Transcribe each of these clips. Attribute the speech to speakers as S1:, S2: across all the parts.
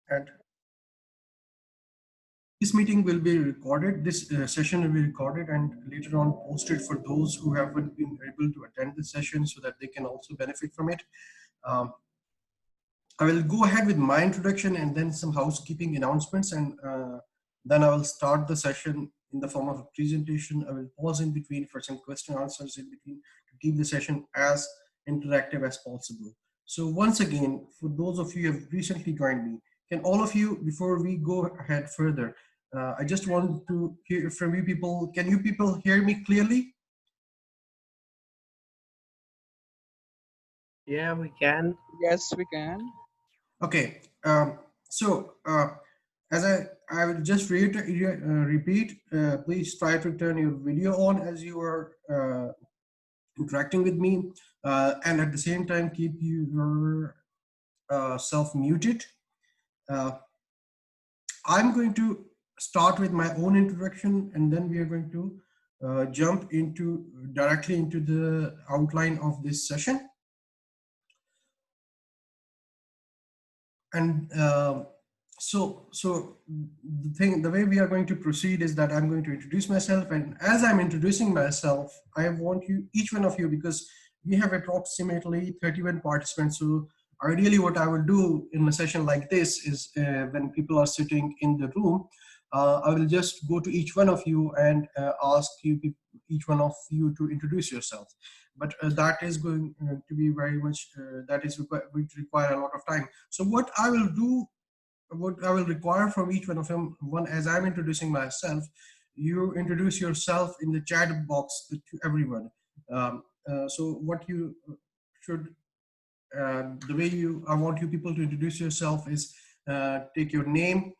S1: And this meeting will be recorded. This session will be recorded and later on posted for those who haven't been able to attend the session so that they can also benefit from it. I will go ahead with my introduction and then some housekeeping announcements, and then I will start the session in the form of a presentation. I will pause in between for some question answers in between to keep the session as interactive as possible. So once again, for those of you who have recently joined me, can all of you, before we go ahead further, I just want to hear from you people. Can you people hear me clearly?
S2: Yeah, we can.
S3: Yes, we can.
S1: Okay. As I will just repeat, please try to turn your video on as you are interacting with me, and at the same time keep your self muted. I'm going to start with my own introduction, and then we are going to jump directly into the outline of this session. And so the way we are going to proceed is that I'm going to introduce myself, and as I'm introducing myself, I want each one of you, because we have approximately 31 participants. So ideally what I will do in a session like this is when people are sitting in the room, I will just go to each one of you and ask each one of you to introduce yourself. But that is going to be very much, that is going to require a lot of time. So what I will require from each one of them, as I'm introducing myself, you introduce yourself in the chat box to everyone. So what you should, the way I want you people to introduce yourself is take your name,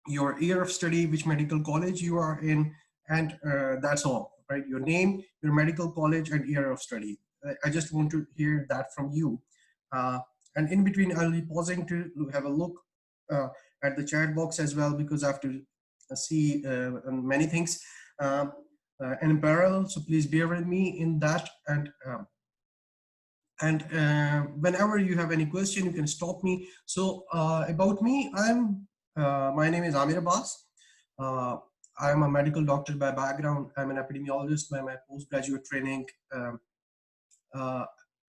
S1: your year of study, which medical college you are in, and that's all, right? Your name, your medical college, and year of study. I just want to hear that from you. And in between, I'll be pausing to have a look at the chat box as well, because I have to see many things in parallel. So please bear with me in that. And whenever you have any question, you can stop me. So about me, my name is Aamir Abbas. I'm a medical doctor by background. I'm an epidemiologist by my postgraduate training.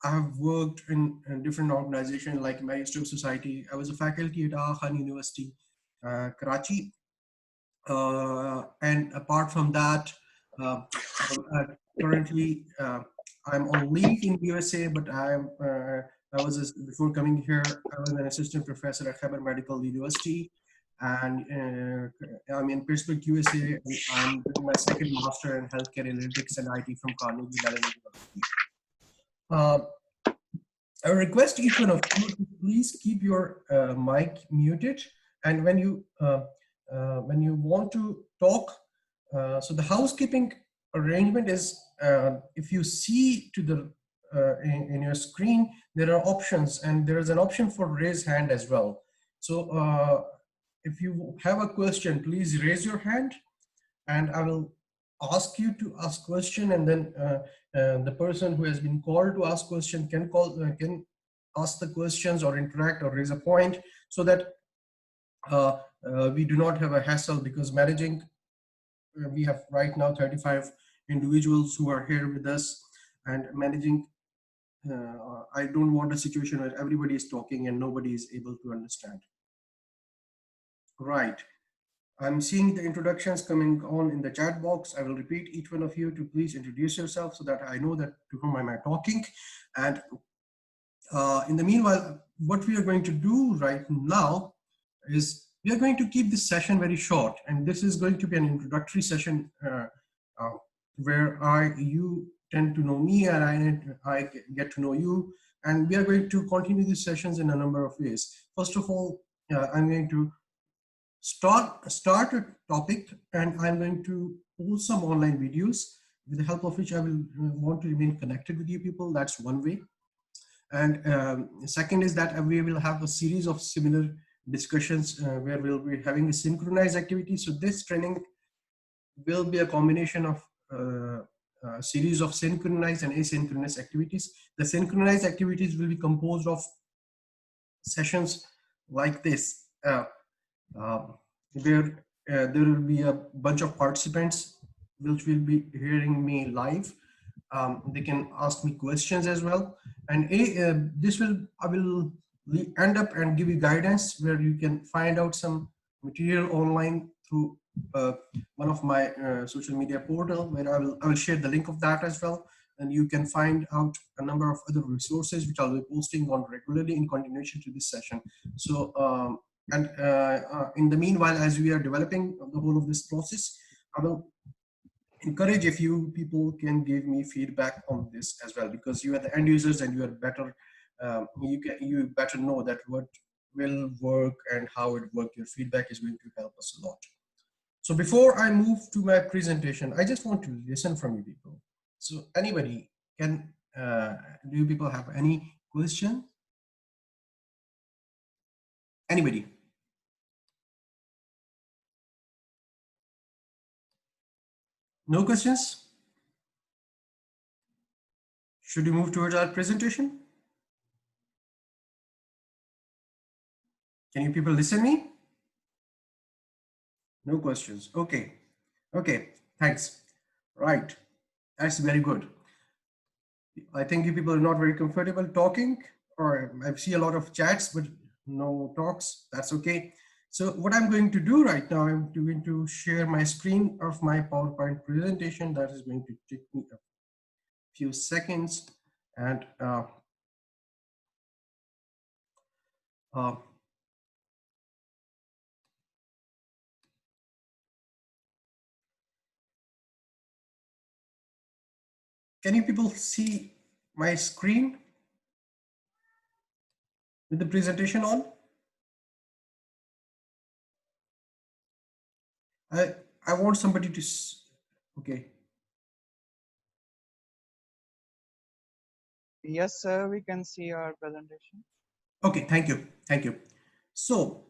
S1: I have worked in different organizations like Magisterial Society. I was a faculty at Aga Khan University, Karachi. And apart from that, currently I'm on leave in USA, but before coming here, I was an assistant professor at Khyber Medical University, and I'm in Pittsburgh, USA, and I'm doing my second master in healthcare analytics and IT from Carnegie Mellon University. I request each one of you to please keep your mic muted, and when you want to talk, so the housekeeping arrangement is, if you see to the in your screen, there are options, and there is an option for raise hand as well. So if you have a question, please raise your hand, and I will ask you to ask question, and then the person who has been called to ask question can ask the questions or interact or raise a point, so that we do not have a hassle, because managing, we have right now 35 individuals who are here with us, and managing, I don't want a situation where everybody is talking and nobody is able to understand. Right. I'm seeing the introductions coming on in the chat box. I will repeat each one of you to please introduce yourself so that I know that to whom am I talking. And in the meanwhile, what we are going to do right now is we are going to keep this session very short, and this is going to be an introductory session where you tend to know me and I get to know you, and we are going to continue these sessions in a number of ways. First of all, I'm going to start a topic, and I'm going to post some online videos with the help of which I will want to remain connected with you people. That's one way. And second is that we will have a series of similar discussions where we'll be having a synchronized activity. So this training will be a combination of a series of synchronized and asynchronous activities. The synchronized activities will be composed of sessions like this, uh, uh, where there will be a bunch of participants which will be hearing me live. They can ask me questions as well, and this will I will end up and give you guidance where you can find out some material online through one of my social media portal, where I will share the link of that as well, and you can find out a number of other resources which I'll be posting on regularly in continuation to this session. So and in the meanwhile, as we are developing the whole of this process, I will encourage if you people can give me feedback on this as well, because you are the end users and you are better, you better know that what will work and how it work. Your feedback is going to help us a lot. So before I move to my presentation, I just want to listen from you people. So anybody can, do you people have any question? Anybody? No questions? Should we move towards our presentation? Can you people listen me? No questions. Okay. Okay. Thanks. Right. That's very good. I think you people are not very comfortable talking, or I see a lot of chats, but no talks. That's okay. So what I'm going to do right now, I'm going to share my screen of my PowerPoint presentation. That is going to take me a few seconds. And uh, can you people see my screen with the presentation on? I want somebody to, okay.
S2: Yes, sir, we can see our presentation.
S1: Okay, thank you. Thank you. So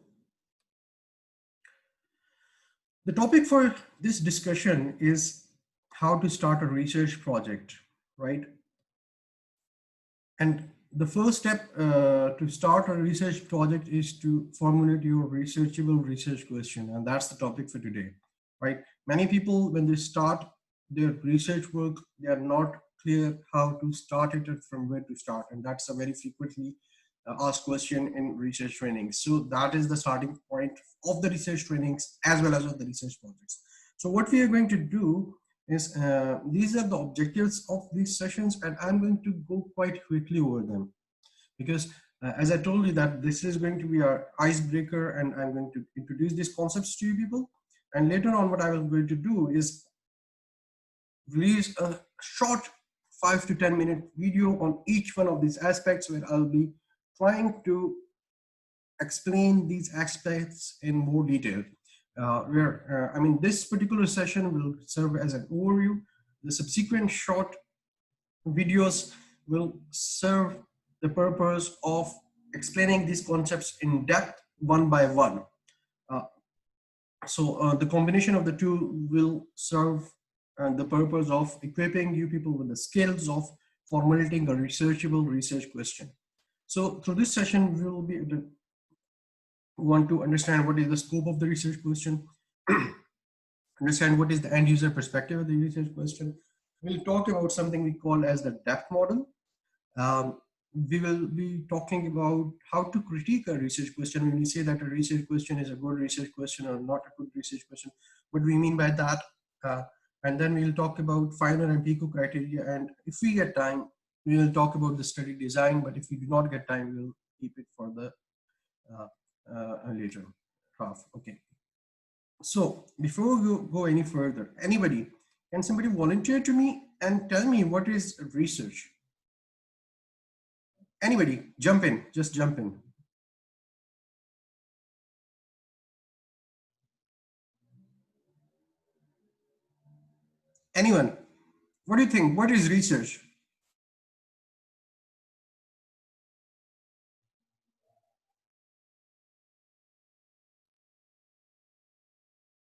S1: the topic for this discussion is how to start a research project, right? And the first step to start a research project is to formulate your researchable research question. And that's the topic for today, right? Many people, when they start their research work, they are not clear how to start it and from where to start. And that's a very frequently asked question in research trainings. So that is the starting point of the research trainings as well as of the research projects. So what we are going to do is these are the objectives of these sessions, and I'm going to go quite quickly over them because as I told you that this is going to be our icebreaker, and I'm going to introduce these concepts to you people, and later on what I will going to do is release a short 5 to 10 minute video on each one of these aspects, where I'll be trying to explain these aspects in more detail. I mean, this particular session will serve as an overview. The subsequent short videos will serve the purpose of explaining these concepts in depth one by one. So the combination of the two will serve the purpose of equipping you people with the skills of formulating a researchable research question. So through this session, we will be want to understand what is the scope of the research question, understand what is the end user perspective of the research question. We'll talk about something we call as the depth model. We will be talking about how to critique a research question. When we say that a research question is a good research question or not a good research question, what do we mean by that? And then we'll talk about Finer and Pico criteria. And if we get time, we will talk about the study design. But if we do not get time, we'll keep it for the later half. Okay. So before we go any further, anybody, can somebody volunteer to me and tell me what is research? Anybody, jump in, just jump in. Anyone, what do you think? What is research?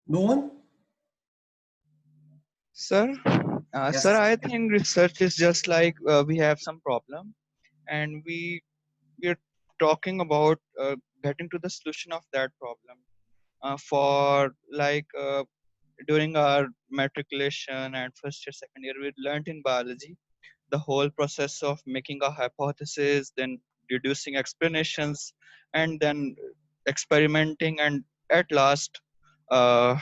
S1: No one?
S2: Sir, sir,
S1: Yes.
S2: I think research is just like we have some problem and we're talking about getting to the solution of that problem. For like during our matriculation and first year, second year, we learned in biology the whole process of making a hypothesis, then deducing explanations, and then experimenting, and at last uh,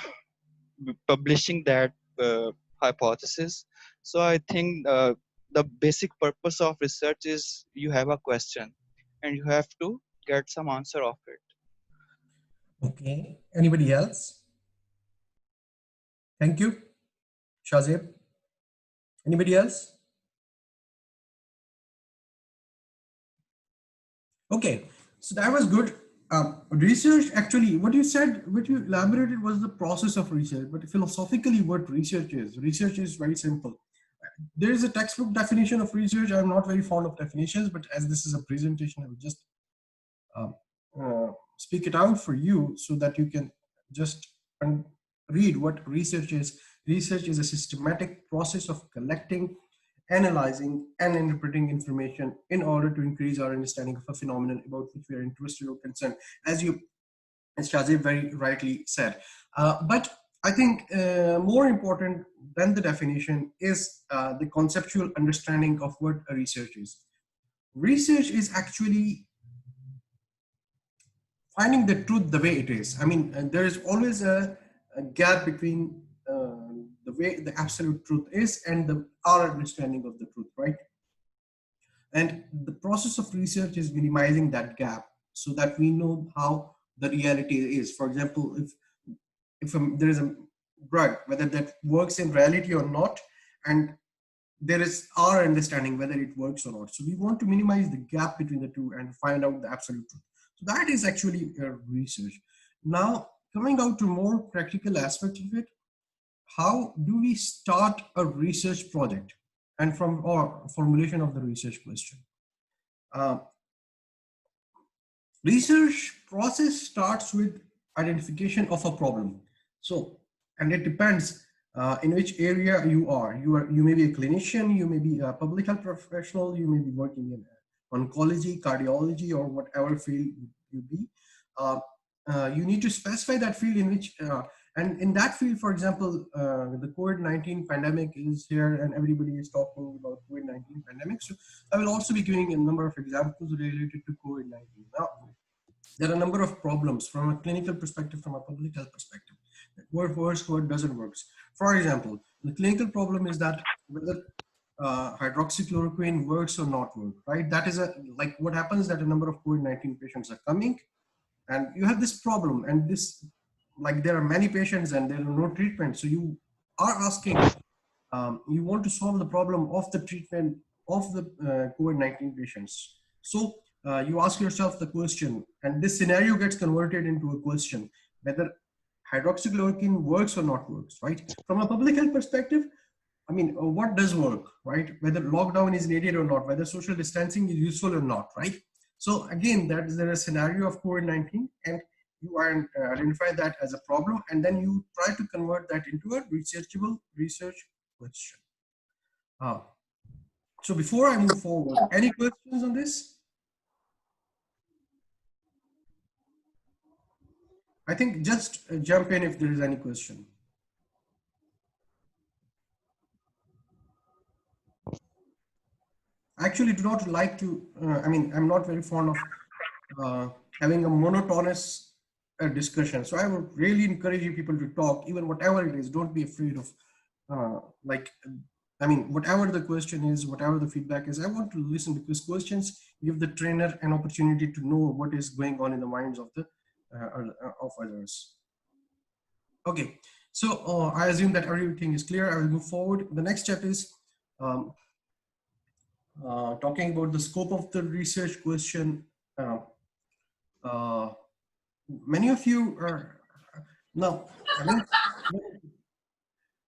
S2: publishing that uh, hypothesis. So I think the basic purpose of research is you have a question and you have to get some answer of it.
S1: Okay. Anybody else? Thank you. Shazib. Anybody else? Okay. So that was good. Research, actually, what you said, what you elaborated was the process of research, but philosophically what research is very simple. There is a textbook definition of research. I'm not very fond of definitions, but as this is a presentation, I will just um, speak it out for you so that you can just read what research is. Research is a systematic process of collecting, analyzing, and interpreting information in order to increase our understanding of a phenomenon about which we are interested or concerned, as Shazib very rightly said. But I think more important than the definition is the conceptual understanding of what a research is. Research is actually finding the truth the way it is. I mean, there is always a gap between the way the absolute truth is and our understanding of the truth, right? And the process of research is minimizing that gap so that we know how the reality is. For example, if there is a drug, whether that works in reality or not, and there is our understanding whether it works or not. So we want to minimize the gap between the two and find out the absolute truth. So that is actually research. Now, coming out to more practical aspects of it, how do we start a research project and from or formulation of the research question? Uh, Research process starts with identification of a problem. So, and it depends in which area you are. You may be a clinician, you may be a public health professional, you may be working in oncology, cardiology, or whatever field you be. You need to specify that field in which, and in that field, for example, the COVID-19 pandemic is here and everybody is talking about COVID-19 pandemic. So I will also be giving a number of examples related to COVID-19. Now, there are a number of problems from a clinical perspective, from a public health perspective. What works, what doesn't work. For example, the clinical problem is that whether hydroxychloroquine works or not work, right? That is like what happens that a number of COVID-19 patients are coming and you have this problem and this, like there are many patients and there are no treatment. So you are asking, you want to solve the problem of the treatment of the COVID-19 patients. So you ask yourself the question, and this scenario gets converted into a question, whether hydroxychloroquine works or not works, right? From a public health perspective, I mean, what does work, right? Whether lockdown is needed or not, whether social distancing is useful or not, right? So again, there is a scenario of COVID-19 and you identify that as a problem and then you try to convert that into a researchable research question. So before I move forward, any questions on this? I think just jump in if there is any question. I actually do not like to, I mean, I'm not very fond of having a monotonous discussion. So I would really encourage you people to talk, even whatever it is, don't be afraid of like, I mean, whatever the question is, whatever the feedback is, I want to listen because questions give the trainer an opportunity to know what is going on in the minds of the of others. Okay, so I assume that everything is clear. I will move forward. The next step is talking about the scope of the research question. Many of you are now, I mean,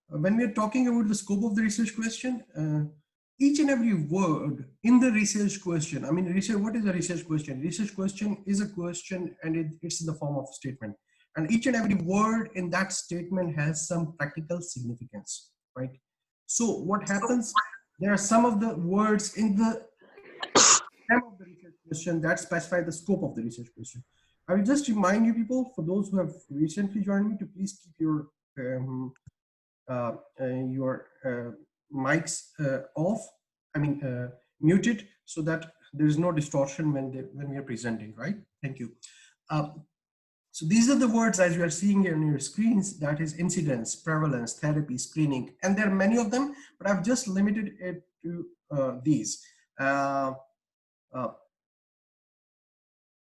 S1: when we're talking about the scope of the research question, each and every word in the research question, I mean, research, what is a research question? Research question is a question and it's in the form of a statement. And each and every word in that statement has some practical significance, right? So what happens, there are some of the words in the stem of the research question that specify the scope of the research question. I will just remind you people, for those who have recently joined me, to please keep um, your mics off, I mean muted, so that there is no distortion when we are presenting, right? Thank you. So these are the words as you are seeing on your screens, that is incidence, prevalence, therapy, screening, and there are many of them, but I've just limited it to these. Uh, uh,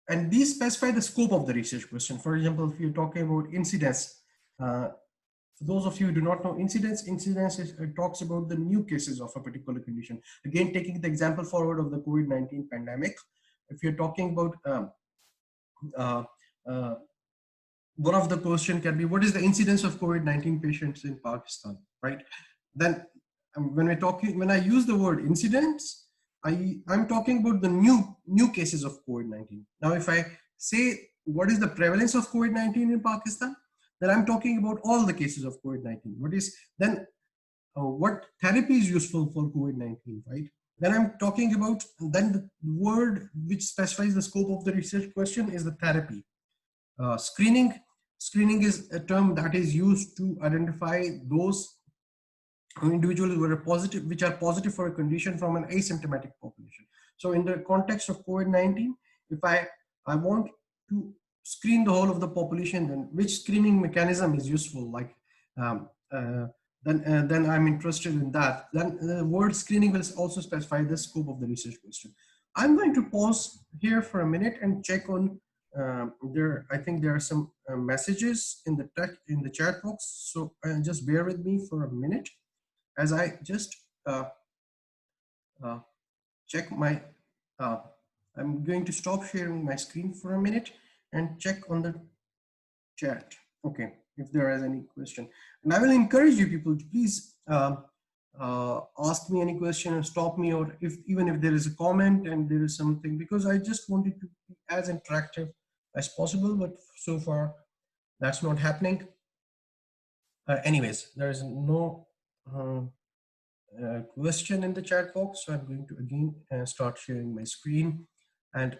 S1: and these specify the scope of the research question. For example, if you're talking about incidence, for those of you who do not know incidence, talks about the new cases of a particular condition. Again, taking the example forward of the COVID-19 pandemic, if you're talking about uh, uh, one of the question can be, what is the incidence of COVID-19 patients in Pakistan, right? Then when I use the word incidence, I'm talking about the new cases of COVID-19. Now, if I say what is the prevalence of COVID-19 in Pakistan, then I'm talking about all the cases of COVID-19. What therapy is useful for COVID-19, right? Then I'm talking about, then the word which specifies the scope of the research question is the therapy. Screening is a term that is used to identify those individuals which are positive for a condition from an asymptomatic population. So in the context of COVID-19, if I want to screen the whole of the population, then which screening mechanism is useful? Like um, then I'm interested in that. Then the word screening will also specify the scope of the research question. I'm going to pause here for a minute and check on I think there are some messages in the chat box. So just bear with me for a minute as I just check my, I'm going to stop sharing my screen for a minute and check on the chat. Okay, if there is any question. And I will encourage you people to please ask me any question or stop me, or even if there is a comment and there is something, because I just wanted to be as interactive as possible, but so far that's not happening. Anyways, there is no question in the chat box. So I'm going to again start sharing my screen and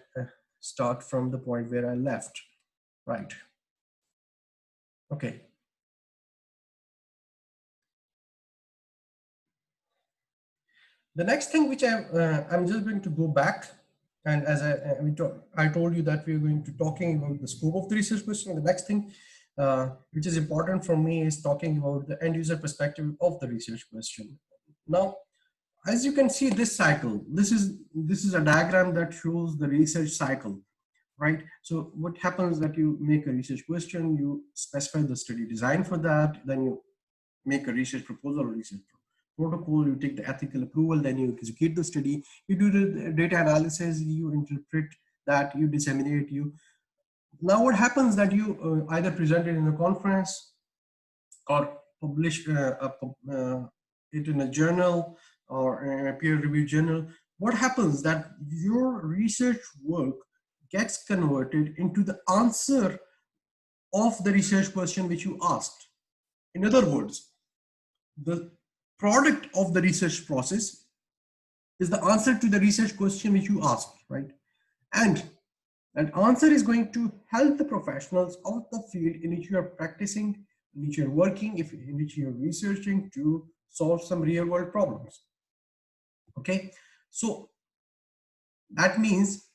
S1: start from the point where I left. Right. Okay. The next thing which I'm just going to go back, and as I told you that we are going to talking about the scope of the research question. The next thing which is important for me is talking about the end user perspective of the research question. Now, as you can see this cycle, this is a diagram that shows the research cycle, right? So what happens that you make a research question, you specify the study design for that, then you make a research proposal or research protocol, you take the ethical approval, then you execute the study, you do the data analysis, you interpret that, you disseminate, now what happens that you either present it in a conference or publish it in a journal or a peer-reviewed journal. What happens that your research work gets converted into the answer of the research question which you asked. In other words, the product of the research process is the answer to the research question which you asked, right? And that answer is going to help the professionals of the field in which you are practicing, in which you're working, in which you're researching to solve some real world problems. Okay, so that means,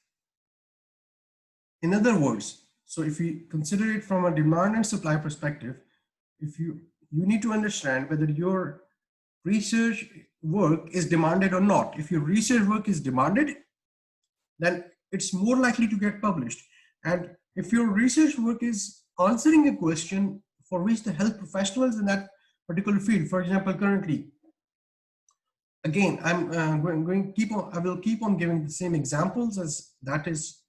S1: in other words, so if we consider it from a demand and supply perspective, if you need to understand whether your research work is demanded or not. If your research work is demanded, then it's more likely to get published. And if your research work is answering a question for which the health professionals in that particular field, for example, currently, again, I will keep on giving the same examples, as that is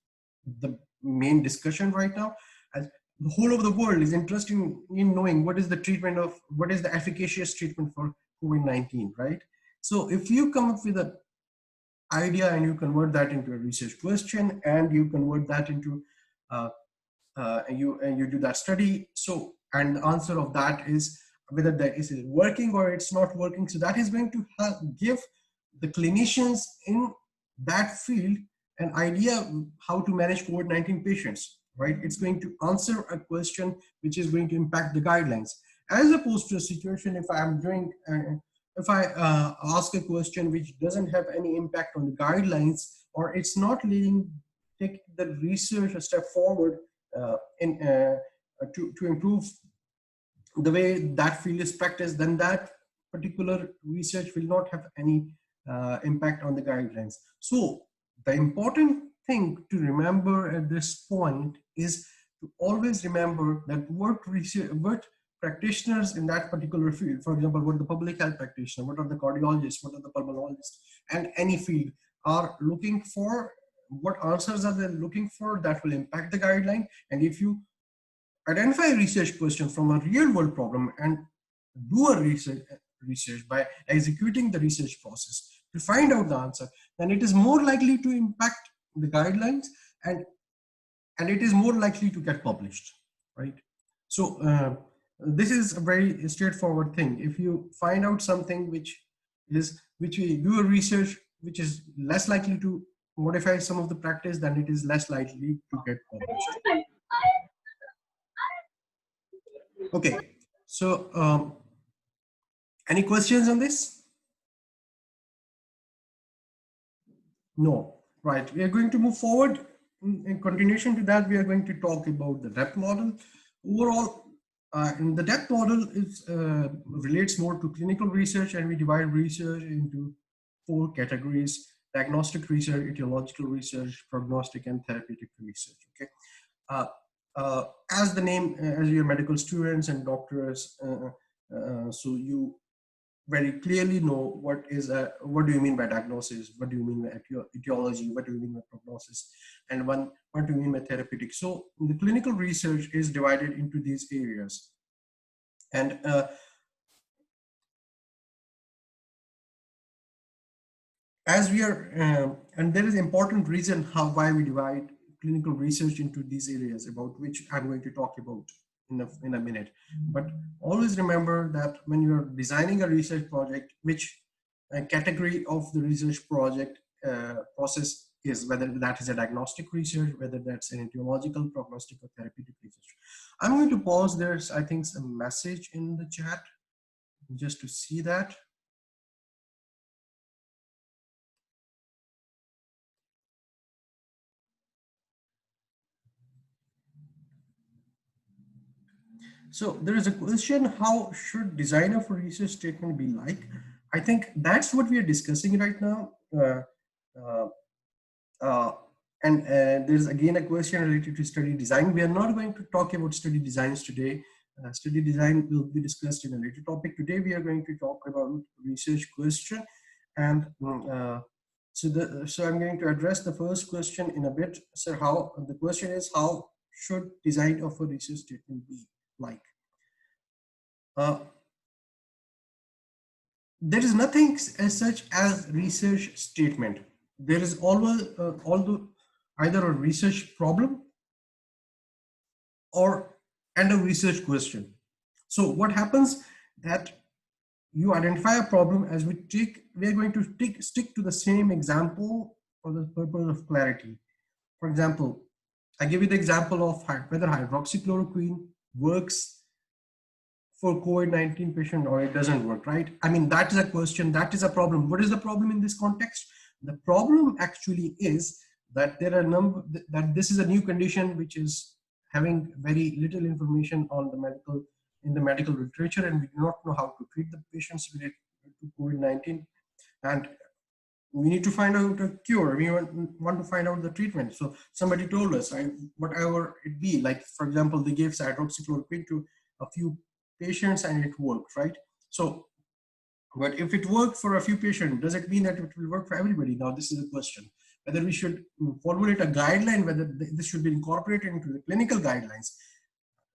S1: the main discussion right now. As the whole of the world is interested in knowing what is the efficacious treatment for COVID-19, right? So if you come up with an idea and you convert that into a research question and you convert that into you do that study, so and the answer of that is whether that is it working or it's not working, so that is going to give the clinicians in that field an idea how to manage COVID-19 patients. right? It's going to answer a question which is going to impact the guidelines, as opposed to a situation if I'm doing, if I ask a question which doesn't have any impact on the guidelines, or it's not leading, take the research a step forward to improve the way that field is practiced, then that particular research will not have any impact on the guidelines. So the important thing to remember at this point is to always remember that what practitioners in that particular field, for example, what the public health practitioner, what are the cardiologists, what are the pulmonologists, and any field are looking for, what answers are they looking for that will impact the guideline. And if you identify a research question from a real world problem and do a research by executing the research process to find out the answer, then it is more likely to impact the guidelines, and it is more likely to get published, right? So this is a very straightforward thing. If you find out something which we do a research which is less likely to modify some of the practice, then it is less likely to get published. Okay, so any questions on this? No. Right, we are going to move forward. In continuation to that, we are going to talk about the depth model. Overall, in the depth model, it relates more to clinical research, and we divide research into 4 categories: diagnostic research, etiological research, prognostic, and therapeutic research. Okay. As the name, as you're medical students and doctors, so you very clearly know what do you mean by diagnosis, what do you mean by etiology, what do you mean by prognosis, and what do you mean by therapeutic. So the clinical research is divided into these areas, and as we are, and there is important reason why we divide clinical research into these areas, about which I'm going to talk about in a minute. But always remember that when you're designing a research project, which category of the research project process is, whether that is a diagnostic research, whether that's an etiological, prognostic, or therapeutic research. I'm going to pause. There's, I think, some message in the chat just to see that. So there is a question: how should design of a research statement be like? I think that's what we are discussing right now. And there's again a question related to study design. We are not going to talk about study designs today. Study design will be discussed in a later topic. Today we are going to talk about research question, and so I'm going to address the first question in a bit. So the question is, how should design of a research statement be like? There is nothing as such as research statement. There is always either a research problem and a research question. So what happens that you identify a problem, as we are going to stick to the same example for the purpose of clarity. For example, I give you the example of whether hydroxychloroquine works for COVID-19 patient or it doesn't work, right? I mean, that is a question, that is a problem. What is the problem in this context? The problem actually is that there are that this is a new condition which is having very little information on in the medical literature, and we do not know how to treat the patients related to COVID-19, and we need to find out a cure. We want to find out the treatment. So somebody told us, whatever it be, like for example, they gave hydroxychloroquine to a few patients and it worked, right? So, but if it worked for a few patients, does it mean that it will work for everybody? Now, this is a question. Whether we should formulate a guideline, whether this should be incorporated into the clinical guidelines.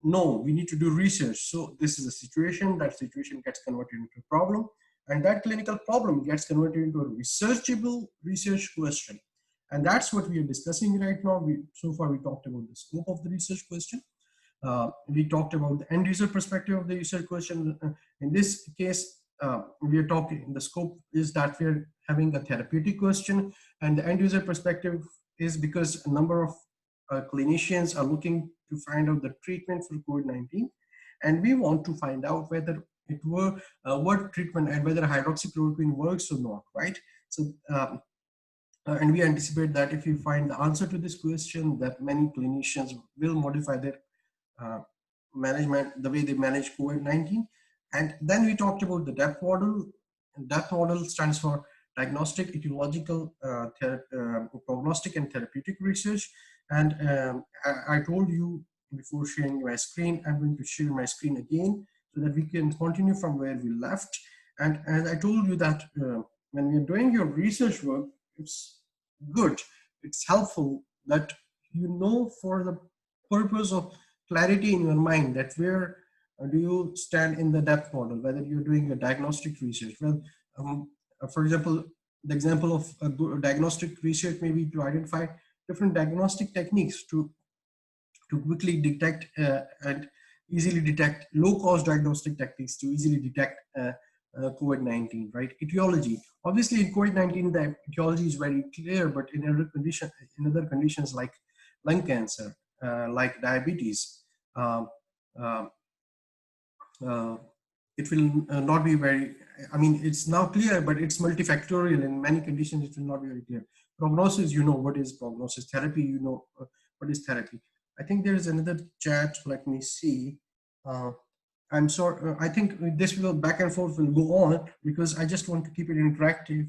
S1: No, we need to do research. So this is a situation, that situation gets converted into a problem, and that clinical problem gets converted into a researchable research question. And that's what we are discussing right now. So far, we talked about the scope of the research question. We talked about the end user perspective of the research question. In this case, we are talking, the scope is that we are having a therapeutic question, and the end user perspective is because a number of clinicians are looking to find out the treatment for COVID-19, and we want to find out whether it were what treatment and whether hydroxychloroquine works or not, right? So, and we anticipate that if you find the answer to this question, that many clinicians will modify their uh, management, the way they manage COVID-19. And then we talked about the DEP model. And DEP model stands for Diagnostic, Etiological, Prognostic and Therapeutic Research. And I told you before sharing my screen, I'm going to share my screen again so that we can continue from where we left. And as I told you that when you're doing your research work, it's good, it's helpful that you know for the purpose of clarity in your mind that where do you stand in the depth model, whether you're doing a diagnostic research. Well, for example, the example of a diagnostic research may be to identify different diagnostic techniques to quickly detect and easily detect low-cost diagnostic techniques to easily detect COVID-19, right? Etiology. Obviously, in COVID-19, the etiology is very clear, but in other conditions like lung cancer, like diabetes, um, uh, uh, it will not be very, I mean, it's now clear, but it's multifactorial. In many conditions, it will not be very clear. Prognosis, you know what is prognosis. Therapy, you know what is therapy. I think there is another chat. Let me see. I'm sorry. I think this will back and forth will go on because I just want to keep it interactive.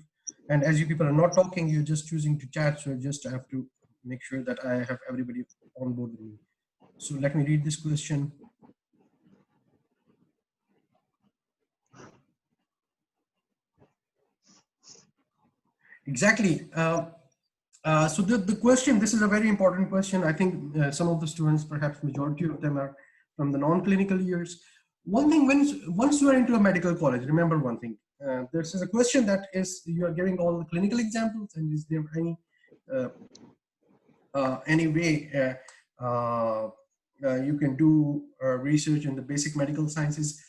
S1: And as you people are not talking, you're just choosing to chat. So I just have to make sure that I have everybody on board with me. So let me read this question. Exactly. So the question, this is a very important question. I think some of the students, perhaps majority of them are from the non-clinical years. One thing, once you are into a medical college, remember one thing. This is a question that is, you are giving all the clinical examples, and is there any way you can do research in the basic medical sciences?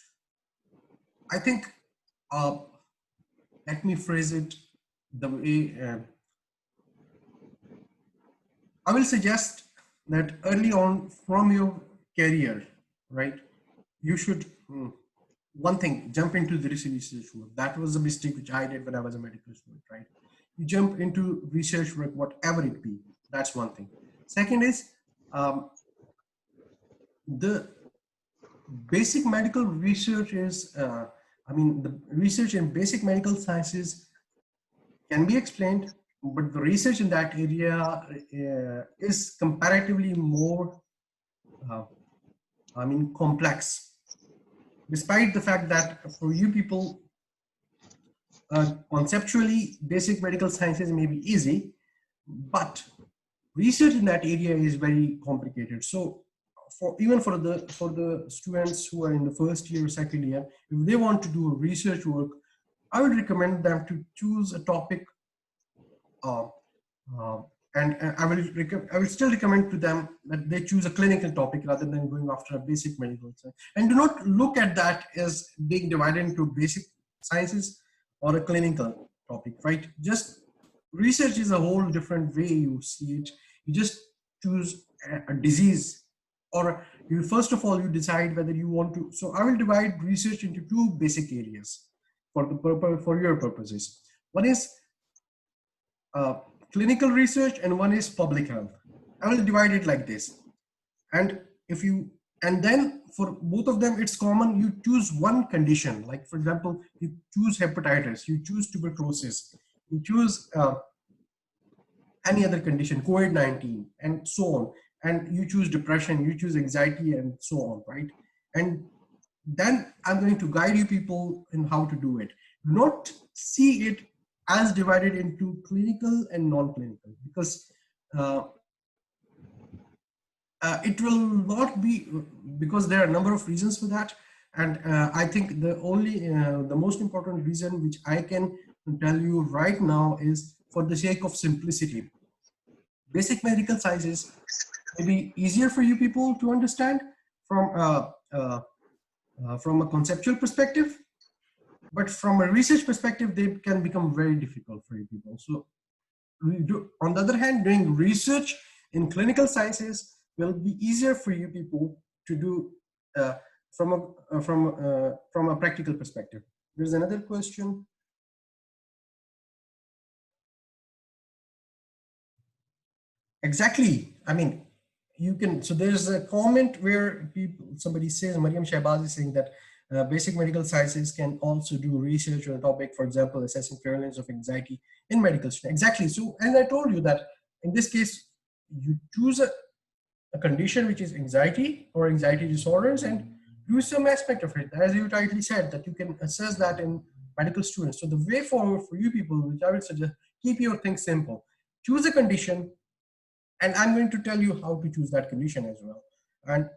S1: I think, let me phrase it the way, I will suggest that early on from your career, right, you should, one thing, jump into the research work. That was a mistake which I did when I was a medical student, right? You jump into research work, whatever it be. That's one thing. Second is, the basic medical research is, I mean, the research in basic medical sciences can be explained, but the research in that area is comparatively more, I mean, complex. Despite the fact that for you people, conceptually, basic medical sciences may be easy, but research in that area is very complicated. So, even for the students who are in the first year or second year, if they want to do a research work, I would recommend them to choose a topic, uh, uh, and I will still recommend to them that they choose a clinical topic rather than going after a basic medical science. And do not look at that as being divided into basic sciences or a clinical topic, right? Just research is a whole different way you see it. You just choose a disease, or you first of all you decide whether you want to. So I will divide research into two basic areas for the purpose, for your purposes. One is clinical research and one is public health. I will divide it like this. And if you, and then for both of them, it's common. You choose one condition. Like for example, you choose hepatitis, you choose tuberculosis, you choose any other condition, COVID-19, and so on. And you choose depression, you choose anxiety, and so on, right? And then I'm going to guide you people in how to do it. Not see it as divided into clinical and non-clinical, because it will not be, because there are a number of reasons for that. And I think the most important reason which I can tell you right now is for the sake of simplicity. Basic medical sciences may be easier for you people to understand from a conceptual perspective, but from a research perspective, they can become very difficult for you people. So on the other hand, doing research In clinical sciences, will be easier for you people to do from a practical perspective. There's another question. Exactly. I mean, you can, so there's a comment where people, somebody says, Mariam Shahbaz is saying that basic medical sciences can also do research on a topic, for example, assessing prevalence of anxiety in medical students. Exactly. So, as I told you that in this case, you choose a condition which is anxiety or anxiety disorders and do some aspect of it. As you rightly said, that you can assess that in medical students. So the way forward for you people, which I would suggest, keep your things simple. Choose a condition, and I'm going to tell you how to choose that condition as well. And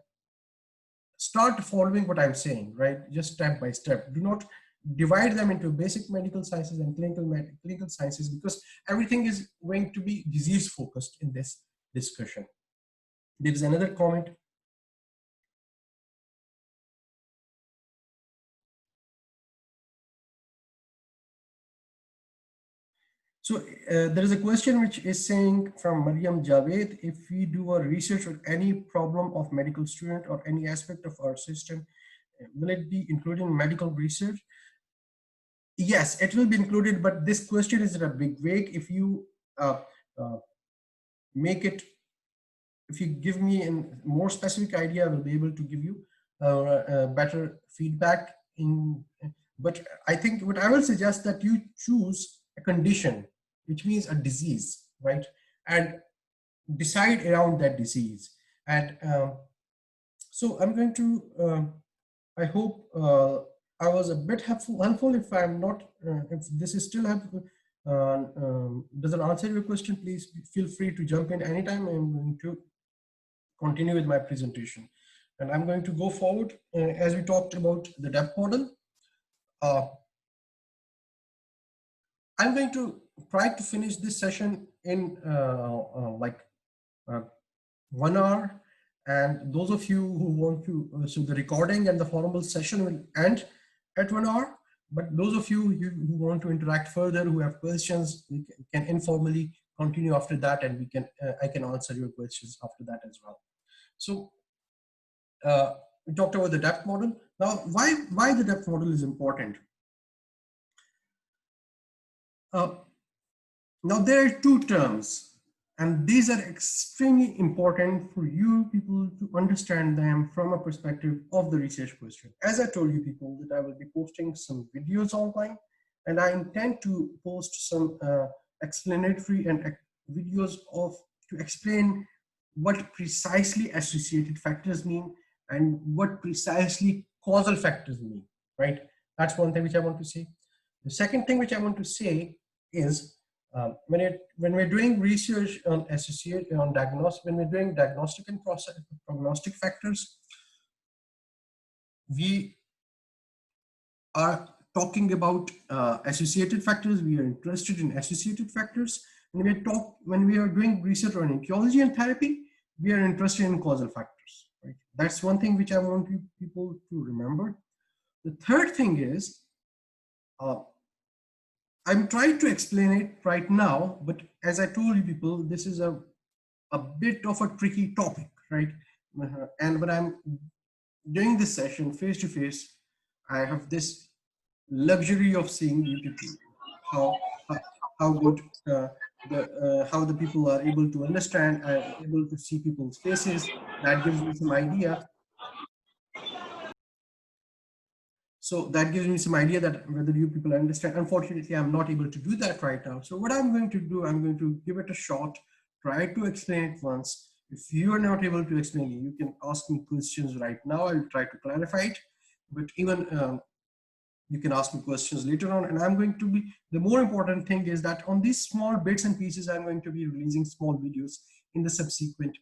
S1: start following what I'm saying, right? Just step by step. Do not divide them into basic medical sciences and clinical sciences, because everything is going to be disease focused in this discussion. There is another comment. So there is a question which is saying from Mariam Javed, if we do a research on any problem of medical student or any aspect of our system, will it be included in medical research? Yes, it will be included, but this question is in a big way. If you make it, if you give me a more specific idea, I will be able to give you better feedback in, but I think what I will suggest that you choose a condition, which means a disease, right? And decide around that disease. And so I'm going to, I hope I was a bit helpful. If I'm not, if this is still helpful, doesn't answer your question, please feel free to jump in anytime. I'm going to continue with my presentation. And I'm going to go forward as we talked about the depth model. I'm going to try to finish this session in like 1 hour. And those of you who want to, so the recording and the formal session will end at 1 hour. But those of you who want to interact further, who have questions, we can informally continue after that, and we can I can answer your questions after that as well. So we talked about the depth model. Now, why the depth model is important? Now there are two terms, and these are extremely important for you people to understand them from a perspective of the research question. As I told you people that I will be posting some videos online, and I intend to post some explanatory and videos to explain what precisely associated factors mean and what precisely causal factors mean, right? That's one thing which I want to say. The second thing which I want to say is when we're doing research on diagnostic, when we're doing diagnostic and prognostic factors, we are talking about associated factors. We are interested in associated factors. When we are doing research on etiology and therapy, we are interested in causal factors. Right? That's one thing which I want you people to remember. The third thing is, I'm trying to explain it right now, but as I told you people, this is a bit of a tricky topic, right? And when I'm doing this session face to face, I have this luxury of seeing you people, how good how the people are able to understand, able to see people's faces. That gives me some idea. So that gives me some idea that whether you people understand. Unfortunately, I'm not able to do that right now. So what I'm going to do, I'm going to give it a shot, try to explain it once. If you are not able to explain it, you can ask me questions right now. I'll try to clarify it. But even you can ask me questions later on. And I'm going to be, the more important thing is that on these small bits and pieces, I'm going to be releasing small videos in the subsequent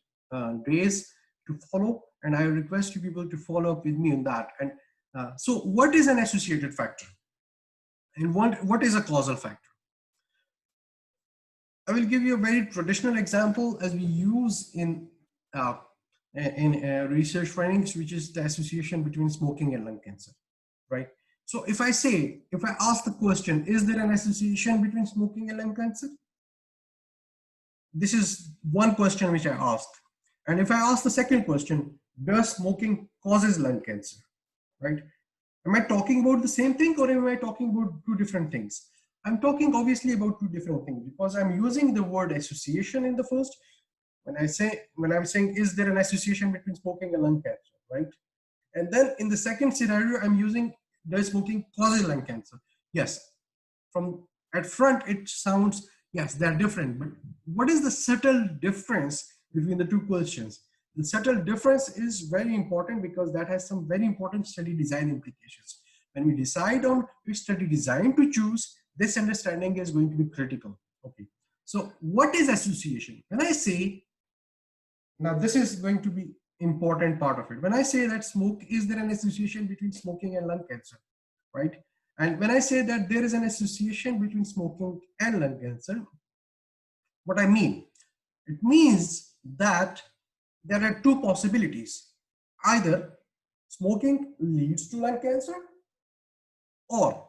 S1: days to follow. And I request you people to follow up with me on that. And so what is an associated factor? And what is a causal factor? I will give you a very traditional example as we use in research findings, which is the association between smoking and lung cancer, right? So if I ask the question, is there an association between smoking and lung cancer? this is one question which I asked. And if I ask the second question, does smoking causes lung cancer, right? Am I talking about the same thing or am I talking about two different things? I'm talking obviously about two different things because I'm using the word association in the first. When I'm saying, is there an association between smoking and lung cancer, right? And then in the second scenario, I'm using, does smoking causes lung cancer? Yes. From at front, it sounds, yes, they're different. But what is the subtle difference between the two questions? The subtle difference is very important because that has some very important study design implications. When we decide on which study design to choose, this understanding is going to be critical. Okay. So what is association? When I say, now this is going to be important part of it. When I say that is there an association between smoking and lung cancer, right? And when I say that there is an association between smoking and lung cancer, what I mean? It means that there are two possibilities. Either smoking leads to lung cancer, or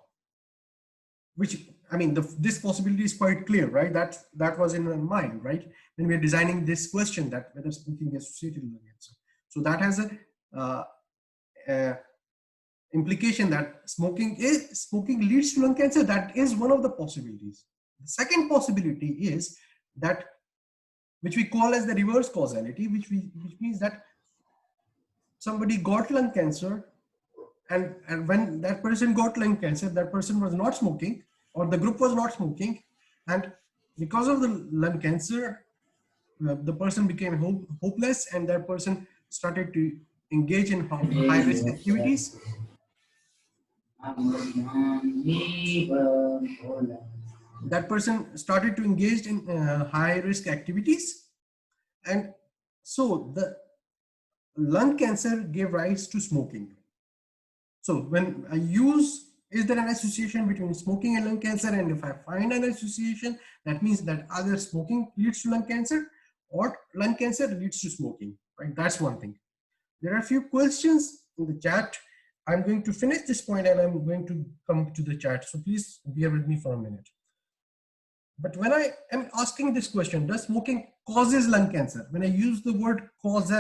S1: which, I mean, this possibility is quite clear, right? That was in my mind, right? When we are designing this question, that whether smoking is associated with lung cancer. So that has a implication that smoking leads to lung cancer. That is one of the possibilities. The second possibility is that, which we call as the reverse causality, which means that somebody got lung cancer, and when that person got lung cancer, that person was not smoking, or the group was not smoking, and because of the lung cancer, the person became hopeless, and that person started to engage in high risk activities. That person started to engage in high risk activities, and so the lung cancer gave rise to smoking. So when I use, is there an association between smoking and lung cancer? And if I find an association, that means that either smoking leads to lung cancer or lung cancer leads to smoking, right? That's one thing. There are a few questions in the chat. I'm going to finish this point and I'm going to come to the chat. So please bear with me for a minute. But when I am asking this question, does smoking causes lung cancer? When I use the word cause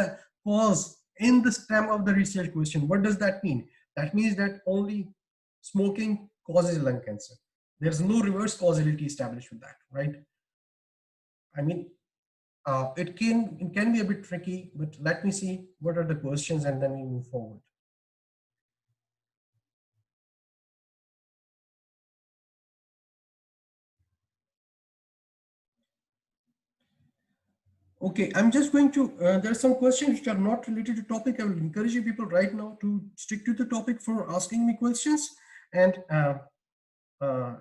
S1: in the stem of the research question, what does that mean? That means that only smoking causes lung cancer. There's no reverse causality established with that, right? I mean, it can be a bit tricky, but let me see what are the questions and then we move forward. Okay, I'm just going to, there are some questions which are not related to topic. I will encourage you people right now to stick to the topic for asking me questions. And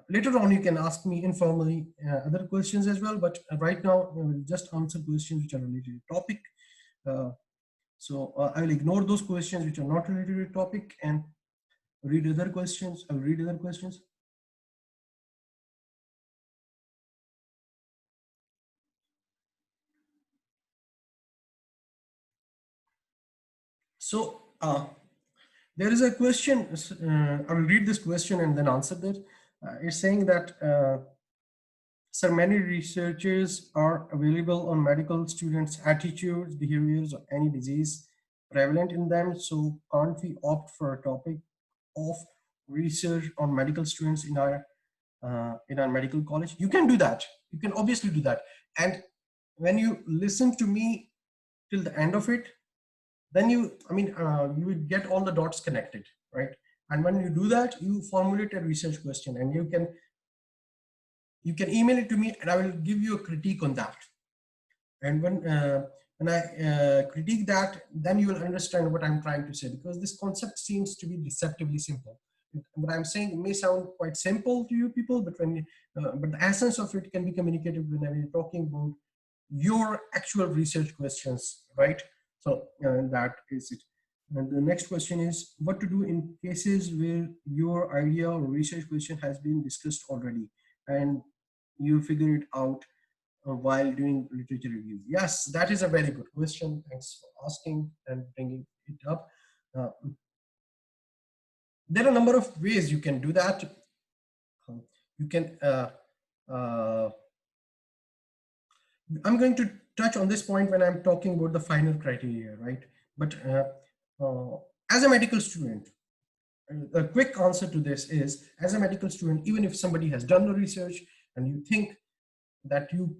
S1: later on, you can ask me informally other questions as well. But right now, I will just answer questions which are related to topic. So I will ignore those questions which are not related to topic and read other questions. I will read other questions. So there is a question. I will read this question and then answer that. It's saying that, sir, many researches are available on medical students' attitudes, behaviors, or any disease prevalent in them. So can't we opt for a topic of research on medical students in our medical college? You can do that. You can obviously do that. And when you listen to me till the end of it, then you will get all the dots connected, right? And when you do that, you formulate a research question and you can email it to me and I will give you a critique on that. And when I critique that, then you will understand what I'm trying to say, because this concept seems to be deceptively simple. What I'm saying may sound quite simple to you people, but but the essence of it can be communicated whenever you're talking about your actual research questions, right? So that is it. And the next question is what to do in cases where your idea or research question has been discussed already and you figure it out while doing literature review. Yes, that is a very good question. Thanks for asking and bringing it up. There are a number of ways you can do that. You can I'm going to touch on this point when I'm talking about the final criteria, right? But as a medical student, a quick answer to this is, as a medical student, even if somebody has done the research and you think that you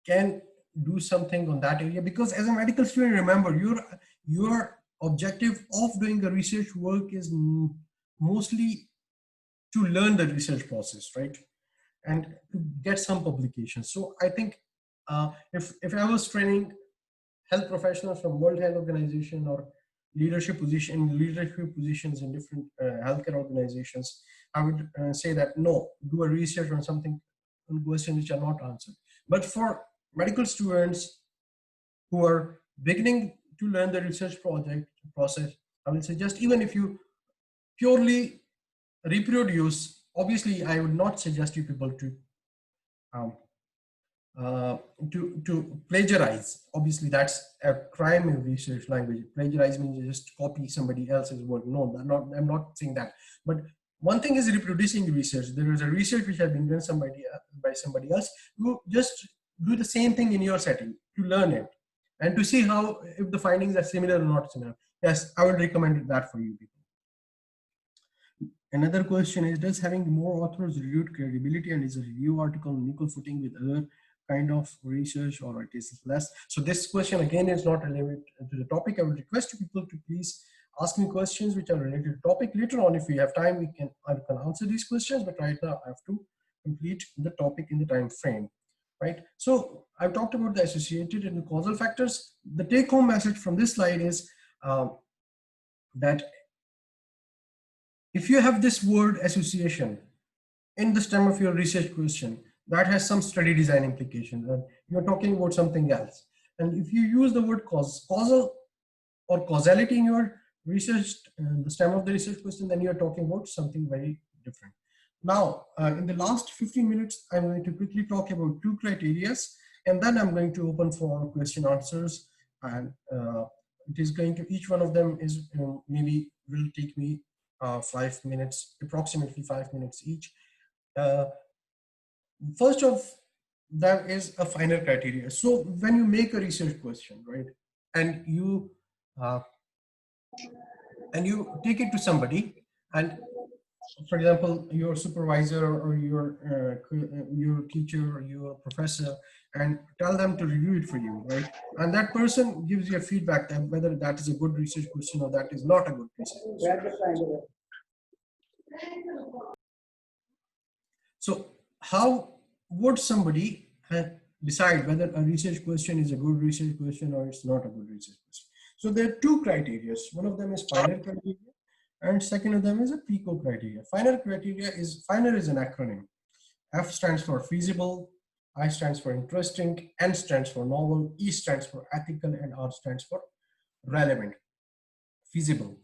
S1: can do something on that area, because as a medical student, remember, your objective of doing the research work is mostly to learn the research process, right? And to get some publications. So I think if I was training health professionals from World Health Organization or leadership positions in different healthcare organizations, I would say that no, do a research on something, on questions which are not answered. But for medical students who are beginning to learn the research project process, I will suggest, even if you purely reproduce, obviously I would not suggest you people um, to plagiarize. Obviously, that's a crime in research language. Plagiarize means you just copy somebody else's work. No, I'm not saying that. But one thing is reproducing research. There is a research which has been done by somebody else. You just do the same thing in your setting to learn it and to see how, if the findings are similar or not similar. Yes, I would recommend that for you people. Another question is, does having more authors reviewed credibility, and is a review article on equal footing with other kind of research, or it is less? So this question again is not relevant to the topic. I would request you people to please ask me questions which are related to the topic. Later on, if we have time, I can answer these questions, but right now I have to complete the topic in the time frame. Right. So I've talked about the associated and the causal factors. The take home message from this slide is that if you have this word association in the stem of your research question, that has some study design implications, and you're talking about something else. And if you use the word causal or causality in your research, the stem of the research question, then you're talking about something very different. Now, in the last 15 minutes, I'm going to quickly talk about two criteria, and then I'm going to open for question answers. And it is going to, each one of them is maybe will take me 5 minutes, approximately 5 minutes each. First of that is a final criteria. So when you make a research question, right, and you take it to somebody, and for example, your supervisor or your teacher or your professor, and tell them to review it for you, right? And that person gives you a feedback that whether that is a good research question or that is not a good research question. So how would somebody decide whether a research question is a good research question or it's not a good research question? So there are two criteria. One of them is FINER criteria, and second of them is a PICO criteria. FINER criteria is, FINER is an acronym. F stands for feasible, I stands for interesting, N stands for novel, E stands for ethical, and R stands for relevant. Feasible.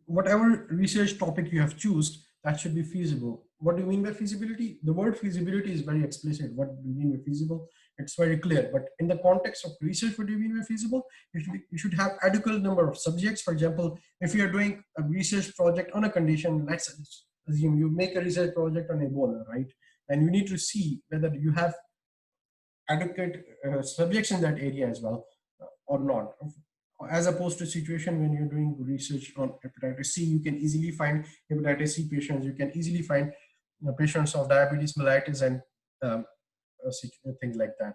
S1: Whatever research topic you have chosen, that should be feasible. What do you mean by feasibility? The word feasibility is very explicit. What do you mean by feasible? It's very clear. But in the context of research, what do you mean by feasible? You should have adequate number of subjects. For example, if you're doing a research project on a condition, let's assume you make a research project on Ebola, right? And you need to see whether you have adequate subjects in that area as well or not. As opposed to a situation when you're doing research on hepatitis C, you can easily find hepatitis C patients, you can easily find patients of diabetes mellitus and things like that.